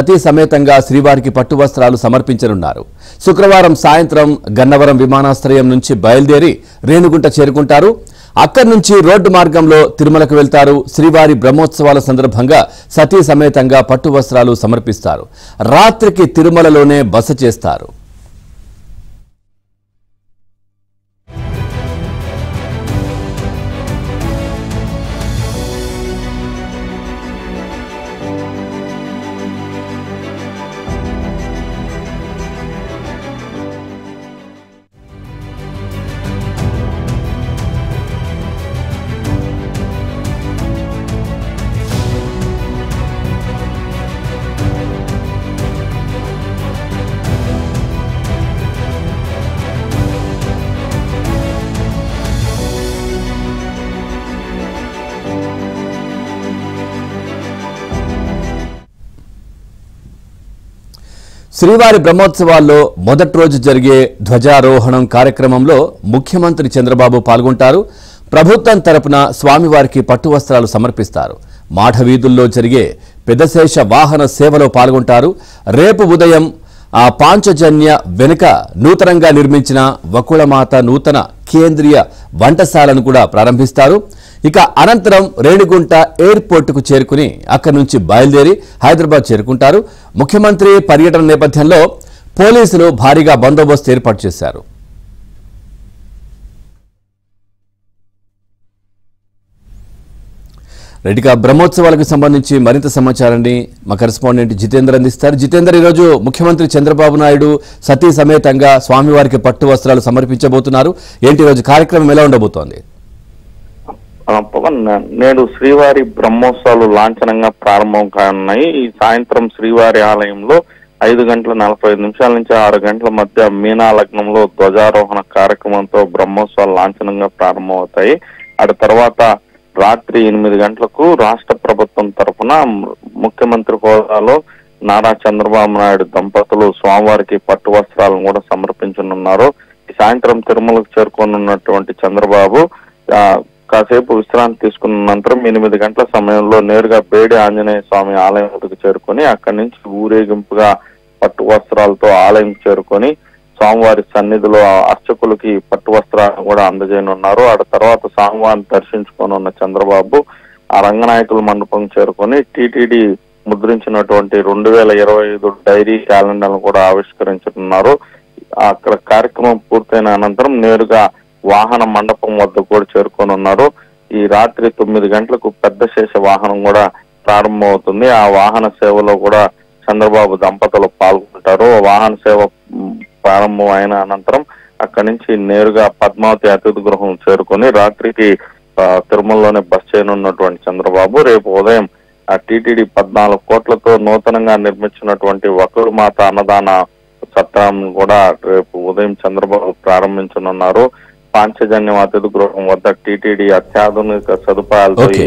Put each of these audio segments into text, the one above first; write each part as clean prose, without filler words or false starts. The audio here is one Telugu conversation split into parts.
సతీ సమేతంగా శ్రీవారికి పట్టు వస్త్రాలు సమర్పించనున్నారు. శుక్రవారం సాయంత్రం గన్నవరం విమానాశ్రయం నుంచి బయలుదేరి రేణుగుంట చేరుకుంటారు. అక్కడి నుంచి రోడ్డు మార్గంలో తిరుమలకు వెళ్తారు. శ్రీవారి బ్రహ్మోత్సవాల సందర్భంగా సతీ సమేతంగా పట్టు వస్త్రాలు సమర్పిస్తారు. రాత్రికి తిరుమలలోనే బస చేస్తారు. శ్రీవారి బ్రహ్మోత్సవాల్లో మొదటి రోజు జరిగే ధ్వజారోహణం కార్యక్రమంలో ముఖ్యమంత్రి చంద్రబాబు పాల్గొంటారు. ప్రభుత్వం తరపున స్వామివారికి పట్టు వస్త్రాలు సమర్పిస్తారు. మాఢవీధుల్లో జరిగే పెదశేష వాహన సేవలో పాల్గొంటారు. రేపు ఉదయం పాంచజన్య వెనుక నూతనంగా నిర్మించిన వకుళమాత నూతన కేంద్రీయ వంటశాలను కూడా ప్రారంభిస్తారు. ఇక అనంతరం రేణిగుంట ఎయిర్పోర్టుకు చేరుకుని అక్కడి నుంచి బయలుదేరి హైదరాబాద్ చేరుకుంటారు. ముఖ్యమంత్రి పర్యటన నేపథ్యంలో పోలీసులు భారీగా బందోబస్తు ఏర్పాటు చేశారు. రెడ్డిగా బ్రహ్మోత్సవాలకు సంబంధించి మరింత సమాచారాన్ని మా కరెస్పాండెంట్ జితేందర్ అందిస్తారు. జితేందర్, ఈరోజు ముఖ్యమంత్రి చంద్రబాబు నాయుడు సతీ సమేతంగా స్వామివారికి పట్టు వస్త్రాలు సమర్పించబోతున్నారు. ఏంటి ఈరోజు కార్యక్రమం ఎలా ఉండబోతోంది? పవన్, నేడు శ్రీవారి బ్రహ్మోత్సవాలు లాంఛనంగా ప్రారంభం కానున్నాయి. ఈ సాయంత్రం శ్రీవారి ఆలయంలో 5:45 నుంచి 6 గంటల మధ్య మీనా లగ్నంలో ధ్వజారోహణ కార్యక్రమంతో బ్రహ్మోత్సవాలు లాంఛనంగా ప్రారంభమవుతాయి. ఆ తర్వాత రాత్రి 8 గంటలకు రాష్ట్ర ప్రభుత్వం తరఫున ముఖ్యమంత్రి హోదాలో నారా చంద్రబాబు నాయుడు దంపతులు స్వామివారికి పట్టు వస్త్రాలను కూడా సమర్పించనున్నారు. ఈ సాయంత్రం తిరుమలకు చేరుకోనున్నటువంటి చంద్రబాబు కాసేపు విశ్రాంతి తీసుకున్న అనంతరం 8 గంటల సమయంలో నేరుగా బేడి ఆంజనేయ స్వామి ఆలయంకు చేరుకొని అక్కడి నుంచి ఊరేగింపుగా పట్టు వస్త్రాలతో ఆలయం చేరుకొని స్వామివారి సన్నిధిలో అర్చకులకి పట్టు వస్త్రాలను కూడా అందజేయనున్నారు. ఆ తర్వాత స్వామివారిని దర్శించుకోనున్న చంద్రబాబు ఆ రంగనాయకుల మండపం చేరుకొని టీటీడీ ముద్రించినటువంటి 2025 డైరీ క్యాలెండర్ను కూడా ఆవిష్కరించనున్నారు. అక్కడ కార్యక్రమం పూర్తయిన అనంతరం నేరుగా వాహన మండపం వద్ద కూడా చేరుకోనున్నారు. ఈ రాత్రి 9 గంటలకు పెద్ద శేష వాహనం కూడా ప్రారంభమవుతుంది. ఆ వాహన సేవలో కూడా చంద్రబాబు దంపతులు పాల్గొంటారు. వాహన సేవ ప్రారంభం అయిన అనంతరం అక్కడి నుంచి నేరుగా పద్మావతి అతిథి గృహం చేరుకొని రాత్రికి తిరుమలలోనే బస్ చేయనున్నటువంటి చంద్రబాబు రేపు ఉదయం టీటీడీ 14 కోట్లతో నూతనంగా నిర్మించినటువంటి వకుళమాత అన్నదాన సత్రాన్ని కూడా రేపు ఉదయం చంద్రబాబు ప్రారంభించనున్నారు. పాంచజన్యం అతిథి గృహం వద్ద టీటీడీ అత్యాధునిక సదుపాయాలతో ఈ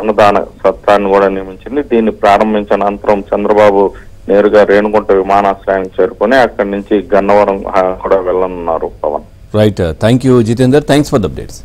అన్నదాన సత్రాన్ని కూడా నియమించింది. దీన్ని ప్రారంభించిన అనంతరం చంద్రబాబు నేరుగా రేణుగుంట విమానాశ్రయానికి చేరుకొని అక్కడి నుంచి గన్నవరం కూడా వెళ్ళనున్నారు. Pavan, right, thank you Jitender, thanks for the updates.